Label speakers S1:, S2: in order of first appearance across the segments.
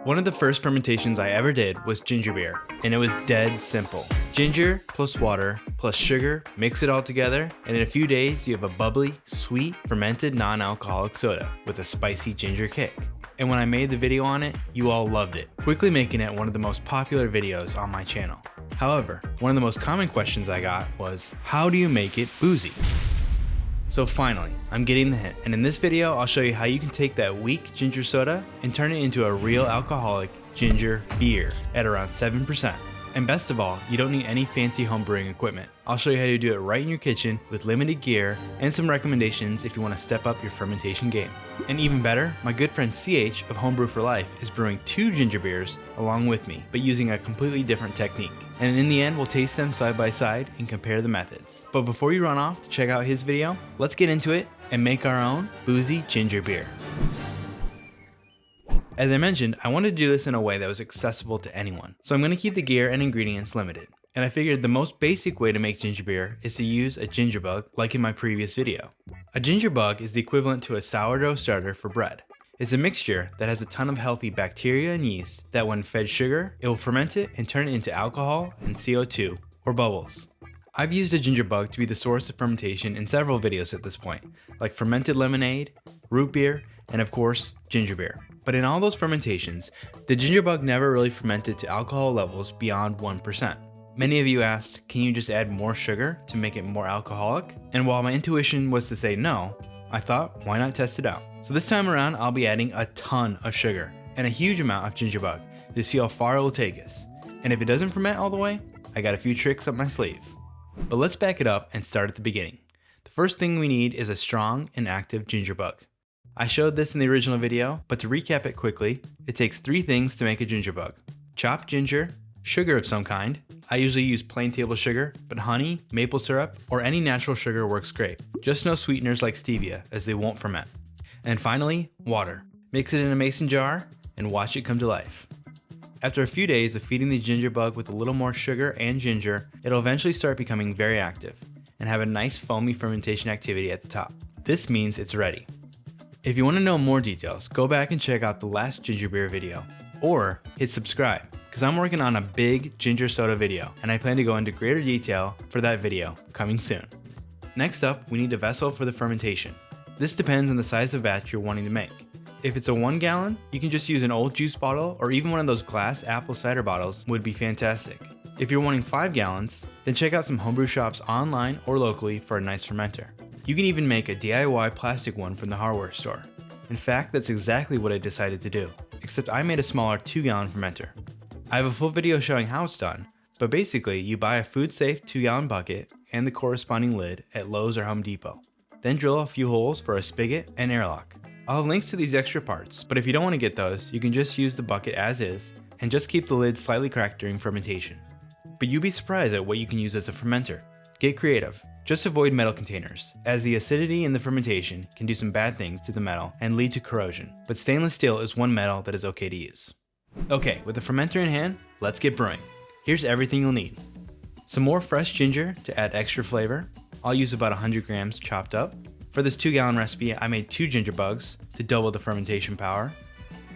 S1: One of the first fermentations I ever did was ginger beer, and it was dead simple. Ginger plus water plus sugar, mix it all together, and in a few days you have a bubbly, sweet, fermented non-alcoholic soda with a spicy ginger kick. And when I made the video on it, you all loved it, quickly making it one of the most popular videos on my channel. However, one of the most common questions I got was, how do you make it boozy? So finally, I'm getting the hint, and in this video I'll show you how you can take that weak ginger soda and turn it into a real alcoholic ginger beer at around 7%. And best of all, you don't need any fancy home brewing equipment. I'll show you how to do it right in your kitchen with limited gear and some recommendations if you want to step up your fermentation game. And even better, my good friend CH of Homebrew for Life is brewing 2 ginger beers along with me, but using a completely different technique. And in the end, we'll taste them side by side and compare the methods. But before you run off to check out his video, let's get into it and make our own boozy ginger beer. As I mentioned, I wanted to do this in a way that was accessible to anyone, so I'm going to keep the gear and ingredients limited. And I figured the most basic way to make ginger beer is to use a ginger bug, like in my previous video. A ginger bug is the equivalent to a sourdough starter for bread. It's a mixture that has a ton of healthy bacteria and yeast that when fed sugar, it will ferment it and turn it into alcohol and CO2, or bubbles. I've used a ginger bug to be the source of fermentation in several videos at this point, like fermented lemonade, root beer, and of course, ginger beer. But in all those fermentations, the ginger bug never really fermented to alcohol levels beyond 1%. Many of you asked, can you just add more sugar to make it more alcoholic? And while my intuition was to say no, I thought, why not test it out? So this time around, I'll be adding a ton of sugar and a huge amount of ginger bug to see how far it will take us. And if it doesn't ferment all the way, I got a few tricks up my sleeve. But let's back it up and start at the beginning. The first thing we need is a strong and active ginger bug. I showed this in the original video, but to recap it quickly, it takes 3 things to make a ginger bug. Chopped ginger, sugar of some kind. I usually use plain table sugar, but honey, maple syrup, or any natural sugar works great. Just no sweeteners like stevia, as they won't ferment. And finally, water. Mix it in a mason jar and watch it come to life. After a few days of feeding the ginger bug with a little more sugar and ginger, it'll eventually start becoming very active and have a nice foamy fermentation activity at the top. This means it's ready. If you want to know more details, go back and check out the last ginger beer video, or hit subscribe, because I'm working on a big ginger soda video, and I plan to go into greater detail for that video, coming soon. Next up, we need a vessel for the fermentation. This depends on the size of batch you're wanting to make. If it's a 1 gallon, you can just use an old juice bottle, or even one of those glass apple cider bottles would be fantastic. If you're wanting 5 gallons, then check out some homebrew shops online or locally for a nice fermenter. You can even make a DIY plastic one from the hardware store. In fact, that's exactly what I decided to do, except I made a smaller 2-gallon fermenter. I have a full video showing how it's done, but basically you buy a food-safe 2-gallon bucket and the corresponding lid at Lowe's or Home Depot. Then drill a few holes for a spigot and airlock. I'll have links to these extra parts, but if you don't want to get those, you can just use the bucket as is and just keep the lid slightly cracked during fermentation. But you'd be surprised at what you can use as a fermenter. Get creative. Just avoid metal containers, as the acidity in the fermentation can do some bad things to the metal and lead to corrosion, but stainless steel is one metal that is okay to use. Okay, with the fermenter in hand, let's get brewing. Here's everything you'll need. Some more fresh ginger to add extra flavor. I'll use about 100 grams chopped up. For this 2-gallon recipe, I made 2 ginger bugs to double the fermentation power.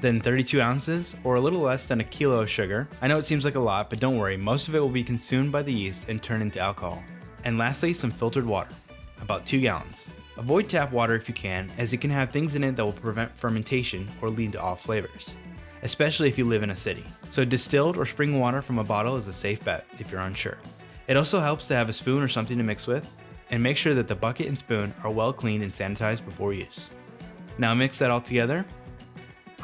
S1: Then 32 ounces, or a little less than a kilo of sugar. I know it seems like a lot, but don't worry, most of it will be consumed by the yeast and turned into alcohol. And lastly, some filtered water, about 2 gallons. Avoid tap water if you can, as it can have things in it that will prevent fermentation or lead to off flavors, especially if you live in a city. So distilled or spring water from a bottle is a safe bet if you're unsure. It also helps to have a spoon or something to mix with, and make sure that the bucket and spoon are well cleaned and sanitized before use. Now mix that all together.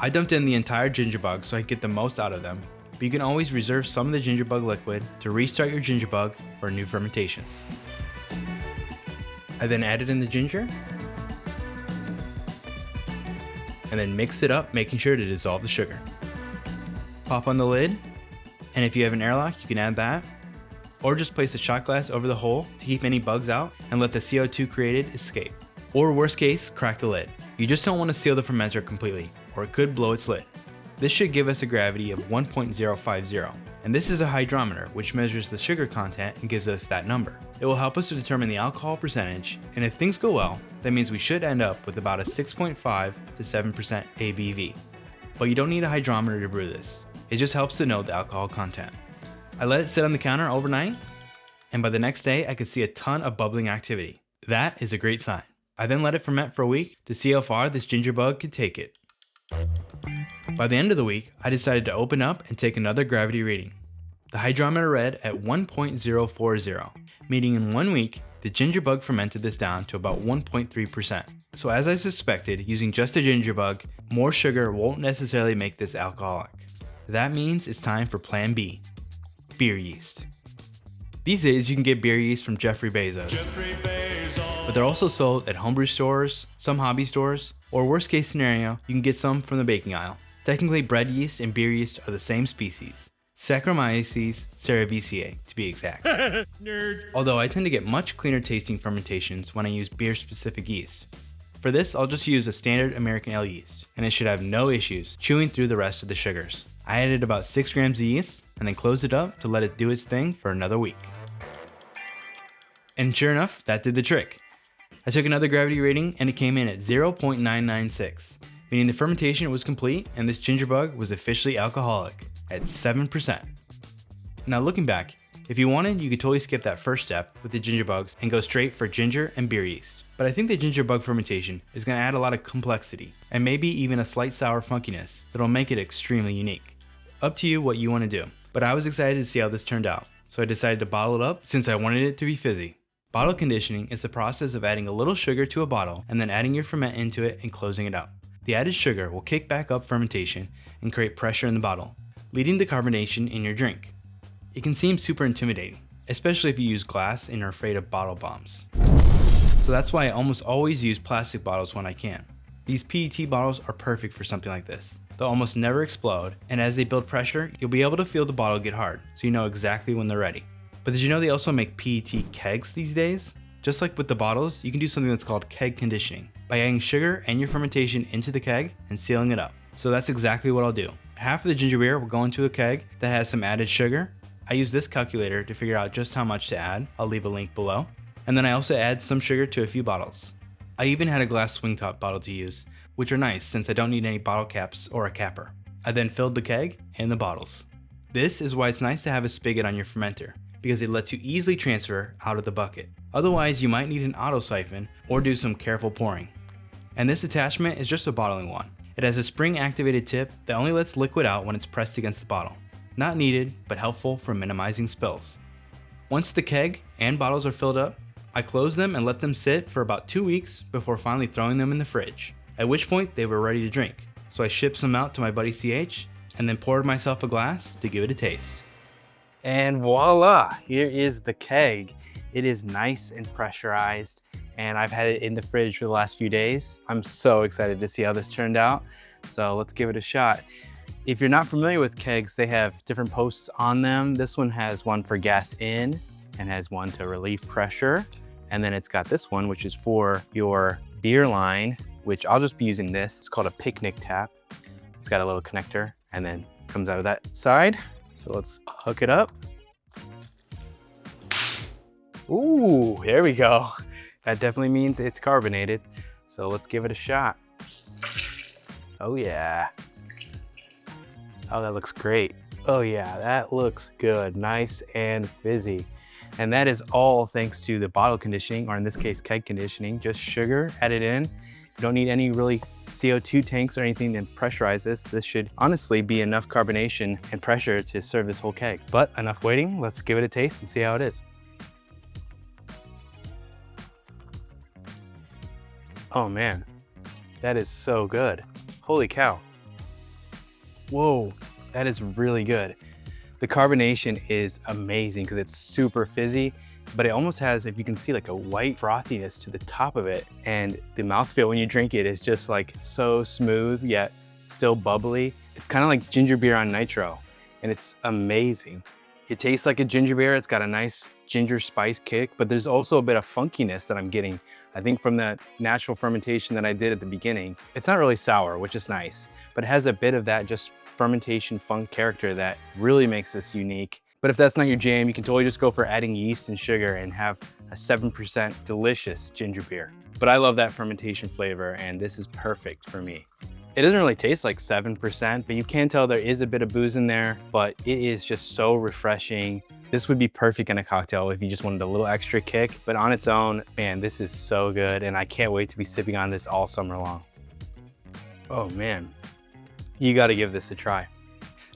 S1: I dumped in the entire ginger bug so I could get the most out of them, but you can always reserve some of the ginger bug liquid to restart your ginger bug for new fermentations. I then added in the ginger, and then mix it up, making sure to dissolve the sugar. Pop on the lid, and if you have an airlock, you can add that, or just place a shot glass over the hole to keep any bugs out and let the CO2 created escape. Or worst case, crack the lid. You just don't want to seal the fermenter completely, or it could blow its lid. This should give us a gravity of 1.050, and this is a hydrometer which measures the sugar content and gives us that number. It will help us to determine the alcohol percentage, and if things go well, that means we should end up with about a 6.5 to 7% ABV. but you don't need a hydrometer to brew this. It just helps to know the alcohol content. I let it sit on the counter overnight, and by the next day I could see a ton of bubbling activity. That is a great sign. I then let it ferment for a week to see how far this ginger bug could take it. By the end of the week, I decided to open up and take another gravity reading. The hydrometer read at 1.040, meaning in 1 week, the ginger bug fermented this down to about 1.3%. So as I suspected, using just a ginger bug, more sugar won't necessarily make this alcoholic. That means it's time for plan B, beer yeast. These days you can get beer yeast from Jeffrey Bezos, but they're also sold at homebrew stores, some hobby stores, or worst case scenario, you can get some from the baking aisle. Technically bread yeast and beer yeast are the same species, Saccharomyces cerevisiae to be exact. Nerd. Although I tend to get much cleaner tasting fermentations when I use beer specific yeast. For this, I'll just use a standard American Ale yeast, and it should have no issues chewing through the rest of the sugars. I added about 6 grams of yeast, and then closed it up to let it do its thing for another week. And sure enough, that did the trick. I took another gravity rating, and it came in at 0.996, meaning the fermentation was complete, and this ginger bug was officially alcoholic at 7%. Now looking back, if you wanted, you could totally skip that first step with the ginger bugs and go straight for ginger and beer yeast. But I think the ginger bug fermentation is going to add a lot of complexity and maybe even a slight sour funkiness that'll make it extremely unique. Up to you what you want to do, but I was excited to see how this turned out, so I decided to bottle it up since I wanted it to be fizzy. Bottle conditioning is the process of adding a little sugar to a bottle and then adding your ferment into it and closing it up. The added sugar will kick back up fermentation and create pressure in the bottle, leading to carbonation in your drink. It can seem super intimidating, especially if you use glass and are afraid of bottle bombs. So that's why I almost always use plastic bottles when I can. These PET bottles are perfect for something like this. They'll almost never explode, and as they build pressure, you'll be able to feel the bottle get hard, so you know exactly when they're ready. But did you know they also make PET kegs these days? Just like with the bottles, you can do something that's called keg conditioning, by adding sugar and your fermentation into the keg and sealing it up. So that's exactly what I'll do. Half of the ginger beer will go into a keg that has some added sugar. I use this calculator to figure out just how much to add. I'll leave a link below. And then I also add some sugar to a few bottles. I even had a glass swing top bottle to use, which are nice since I don't need any bottle caps or a capper. I then filled the keg and the bottles. This is why it's nice to have a spigot on your fermenter, because it lets you easily transfer out of the bucket. Otherwise, you might need an auto siphon or do some careful pouring. And this attachment is just a bottling one. It has a spring activated tip that only lets liquid out when it's pressed against the bottle. Not needed, but helpful for minimizing spills. Once the keg and bottles are filled up, I close them and let them sit for about 2 weeks before finally throwing them in the fridge, at which point they were ready to drink. So I shipped some out to my buddy CH and then poured myself a glass to give it a taste. And voila, here is the keg. It is nice and pressurized, and I've had it in the fridge for the last few days. I'm so excited to see how this turned out, so let's give it a shot. If you're not familiar with kegs, they have different posts on them. This one has one for gas in and has one to relieve pressure. And then it's got this one, which is for your beer line, which I'll just be using this. It's called a picnic tap. It's got a little connector and then comes out of that side. So let's hook it up. Ooh, there we go. That definitely means it's carbonated. So let's give it a shot. Oh yeah. Oh, that looks great. Oh yeah, that looks good. Nice and fizzy. And that is all thanks to the bottle conditioning, or in this case, keg conditioning. Just sugar added in. You don't need any really CO2 tanks or anything to pressurize this. This should honestly be enough carbonation and pressure to serve this whole keg. But enough waiting, let's give it a taste and see how it is. Oh man, that is so good. Holy cow. Whoa, that is really good. The carbonation is amazing because it's super fizzy, but it almost has, if you can see, like a white frothiness to the top of it. And the mouthfeel when you drink it is just like so smooth, yet still bubbly. It's kind of like ginger beer on nitro, and it's amazing. It tastes like a ginger beer. It's got a nice ginger spice kick, but there's also a bit of funkiness that I'm getting, I think, from that natural fermentation that I did at the beginning. It's not really sour, which is nice, but it has a bit of that just fermentation funk character that really makes this unique. But if that's not your jam, you can totally just go for adding yeast and sugar and have a 7% delicious ginger beer. But I love that fermentation flavor, and this is perfect for me. It doesn't really taste like 7%, but you can tell there is a bit of booze in there, but it is just so refreshing. This would be perfect in a cocktail if you just wanted a little extra kick, but on its own, man, this is so good, and I can't wait to be sipping on this all summer long. Oh man, you gotta give this a try.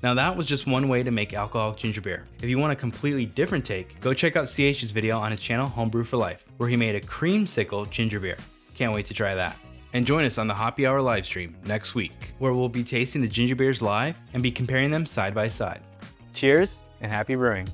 S1: Now that was just one way to make alcoholic ginger beer. If you want a completely different take, go check out CH's video on his channel Homebrew for Life, where he made a creamsicle ginger beer. Can't wait to try that. And join us on the Hoppy Hour live stream next week, where we'll be tasting the ginger beers live and be comparing them side by side. Cheers and happy brewing.